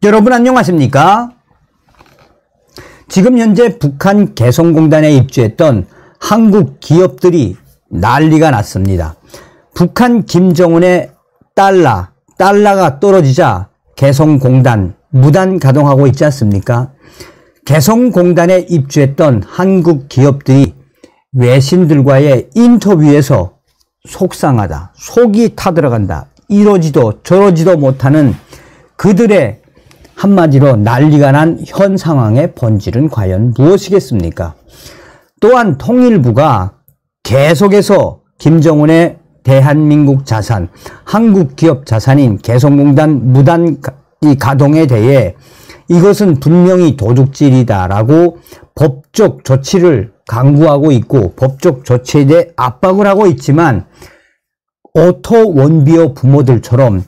여러분 안녕하십니까? 지금 현재 북한 개성공단에 입주했던 한국 기업들이 난리가 났습니다. 북한 김정은의 달러가 떨어지자 개성공단 무단 가동하고 있지 않습니까? 개성공단에 입주했던 한국 기업들이 외신들과의 인터뷰에서 속상하다, 속이 타들어간다, 이러지도 저러지도 못하는 그들의 한마디로 난리가 난 현 상황의 본질은 과연 무엇이겠습니까? 또한 통일부가 계속해서 김정은의 대한민국 자산, 한국 기업 자산인 개성공단 무단 가동에 대해 이것은 분명히 도둑질이다라고 법적 조치를 강구하고 있고 법적 조치에 대해 압박을 하고 있지만 오토 원비어 부모들처럼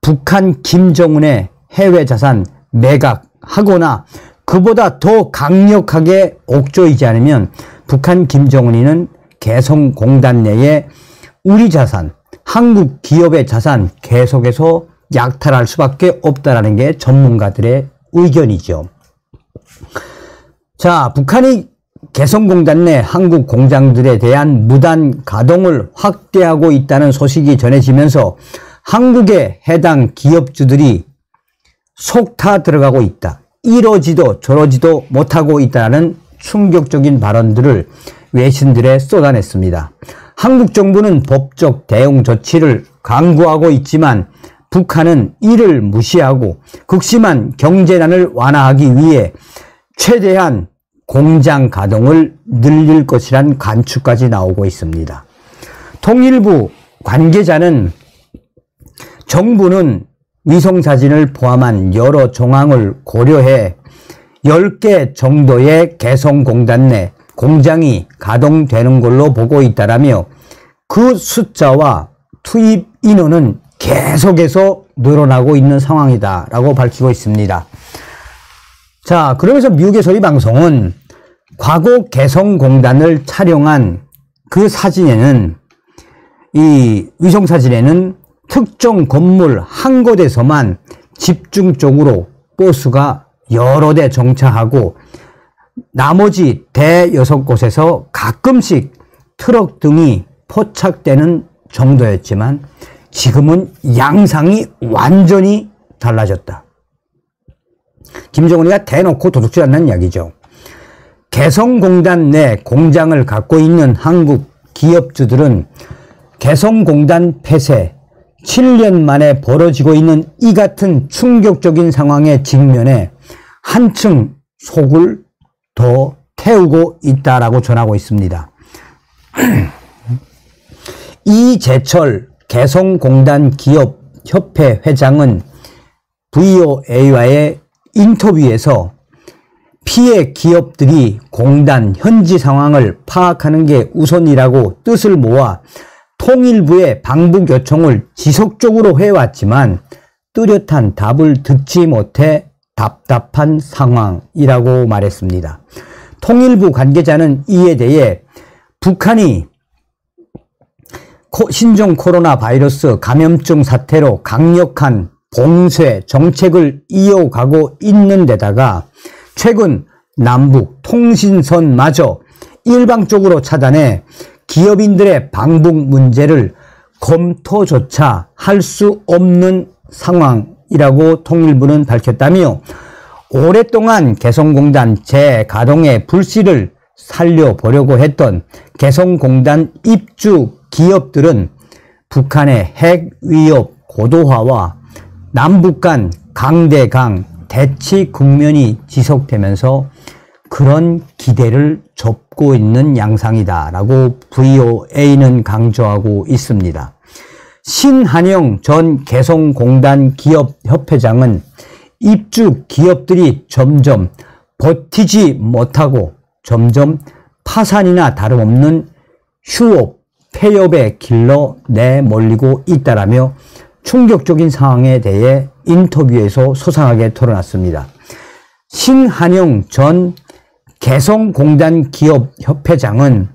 북한 김정은의 해외 자산 매각하거나 그보다 더 강력하게 옥조이지 않으면 북한 김정은이는 개성공단 내에 우리 자산, 한국 기업의 자산 계속해서 약탈할 수밖에 없다라는 게 전문가들의 의견이죠. 자, 북한이 개성공단 내 한국 공장들에 대한 무단 가동을 확대하고 있다는 소식이 전해지면서 한국의 해당 기업주들이 속 타 들어가고 있다. 이러지도 저러지도 못하고 있다는 충격적인 발언들을 외신들에 쏟아냈습니다. 한국 정부는 법적 대응 조치를 강구하고 있지만 북한은 이를 무시하고 극심한 경제난을 완화하기 위해 최대한 공장 가동을 늘릴 것이란 관측까지 나오고 있습니다. 통일부 관계자는 정부는 위성사진을 포함한 여러 정황을 고려해 10개 정도의 개성공단 내 공장이 가동되는 걸로 보고 있다라며 그 숫자와 투입 인원은 계속해서 늘어나고 있는 상황이다라고 밝히고 있습니다. 자, 그러면서 미국의 소리 방송은 과거 개성공단을 촬영한 그 사진에는 이 위성사진에는 특정 건물 한 곳에서만 집중적으로 버스가 여러 대 정차하고 나머지 대여섯 곳에서 가끔씩 트럭 등이 포착되는 정도였지만 지금은 양상이 완전히 달라졌다. 김정은이가 대놓고 도둑질한다는 이야기죠. 개성공단 내 공장을 갖고 있는 한국 기업주들은 개성공단 폐쇄, 7년 만에 벌어지고 있는 이 같은 충격적인 상황에 직면해 한층 속을 더 태우고 있다라고 전하고 있습니다. 이재철 개성공단 기업협회 회장은 VOA와의 인터뷰에서 피해 기업들이 공단 현지 상황을 파악하는 게 우선이라고 뜻을 모아 통일부의 방북 요청을 지속적으로 해왔지만 뚜렷한 답을 듣지 못해 답답한 상황이라고 말했습니다. 통일부 관계자는 이에 대해 북한이 신종 코로나 바이러스 감염증 사태로 강력한 봉쇄 정책을 이어가고 있는 데다가 최근 남북 통신선마저 일방적으로 차단해 기업인들의 방북 문제를 검토조차 할 수 없는 상황이라고 통일부는 밝혔다며 오랫동안 개성공단 재가동의 불씨를 살려보려고 했던 개성공단 입주 기업들은 북한의 핵 위협 고도화와 남북 간 강대강 대치 국면이 지속되면서 그런 기대를 접고 있는 양상이다라고 VOA는 강조하고 있습니다. 신한영 전 개성공단 기업협회장은 입주 기업들이 점점 버티지 못하고 점점 파산이나 다름없는 휴업, 폐업의 길로 내몰리고 있다라며 충격적인 상황에 대해 인터뷰에서 소상하게 토론했습니다. 신한영 전 개성공단 기업협회장은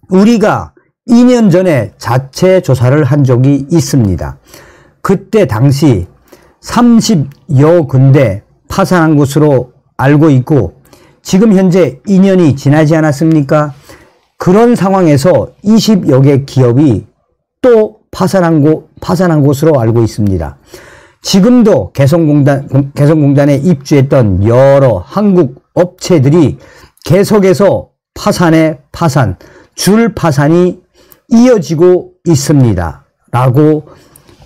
우리가 2년 전에 자체 조사를 한 적이 있습니다. 그때 당시 30여 군데 파산한 것으로 알고 있고 지금 현재 2년이 지나지 않았습니까? 그런 상황에서 20여 개 기업이 또 파산한 것으로 알고 있습니다. 지금도 개성공단에 입주했던 여러 한국 업체들이 계속해서 파산, 줄 파산이 이어지고 있습니다. 라고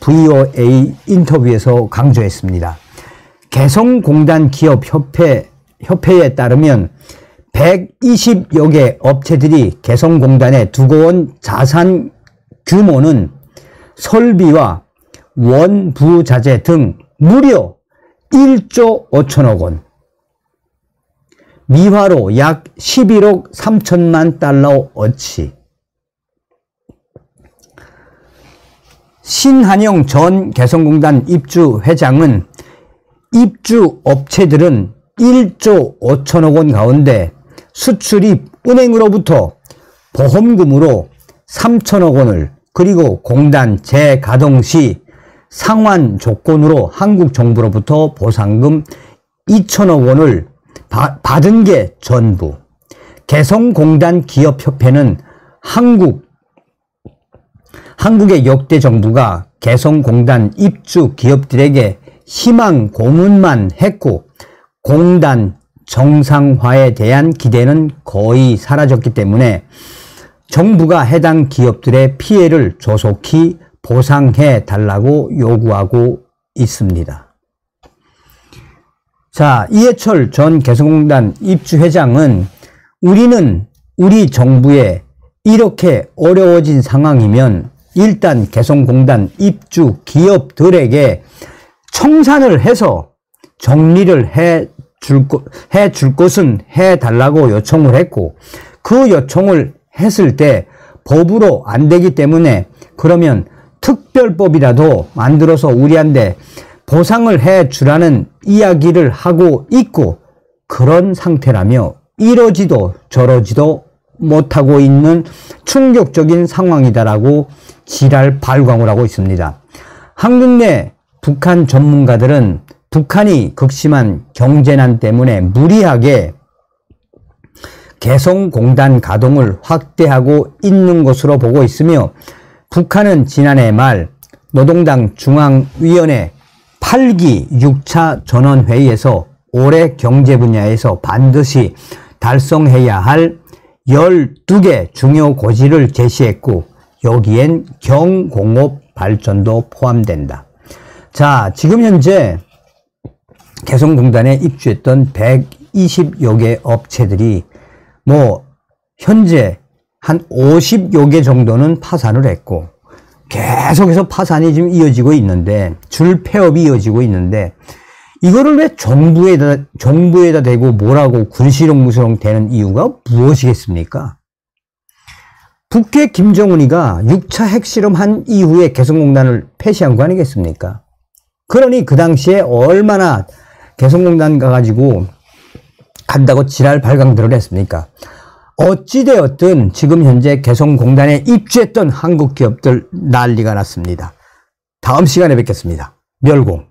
VOA 인터뷰에서 강조했습니다. 개성공단 기업협회에 따르면 120여 개 업체들이 개성공단에 두고 온 자산 규모는 설비와 원부자재 등 무려 1조 5천억 원, 미화로 약 11억 3천만 달러어치. 신한영 전 개성공단 입주 회장은 입주 업체들은 1조 5천억 원 가운데 수출입 은행으로부터 보험금으로 3천억 원을 그리고 공단 재가동 시 상환 조건으로 한국 정부로부터 보상금 2천억 원을 받은 게 전부. 개성공단 기업협회는 한국의 역대 정부가 개성공단 입주 기업들에게 희망 고문만 했고 공단 정상화에 대한 기대는 거의 사라졌기 때문에 정부가 해당 기업들의 피해를 조속히 보상해 달라고 요구하고 있습니다. 자, 이해철 전 개성공단 입주회장은 우리는 우리 정부에 이렇게 어려워진 상황이면 일단 개성공단 입주 기업들에게 청산을 해서 정리를 해 줄 것은 해달라고 요청을 했고 그 요청을 했을 때 법으로 안 되기 때문에 그러면 특별법이라도 만들어서 우리한테 보상을 해 주라는 이야기를 하고 있고 그런 상태라며 이러지도 저러지도 못하고 있는 충격적인 상황이다라고 지랄 발광을 하고 있습니다. 한국 내 북한 전문가들은 북한이 극심한 경제난 때문에 무리하게 개성공단 가동을 확대하고 있는 것으로 보고 있으며 북한은 지난해 말 노동당 중앙위원회 8기 6차 전원회의에서 올해 경제 분야에서 반드시 달성해야 할 12개 중요 고지를 제시했고 여기엔 경공업 발전도 포함된다. 자, 지금 현재 개성공단에 입주했던 120여 개 업체들이 현재 한 50여 개 정도는 파산을 했고 계속해서 파산이 지금 이어지고 있는데 줄 폐업이 이어지고 있는데 이거를 왜 정부에다 대고 뭐라고 군시렁무시렁 되는 이유가 무엇이겠습니까? 북해 김정은이가 6차 핵실험한 이후에 개성공단을 폐쇄한 거 아니겠습니까? 그러니 그 당시에 얼마나 개성공단 가가지고 간다고 지랄 발광들을 했습니까? 어찌되었든 지금 현재 개성공단에 입주했던 한국 기업들 난리가 났습니다. 다음 시간에 뵙겠습니다. 멸공.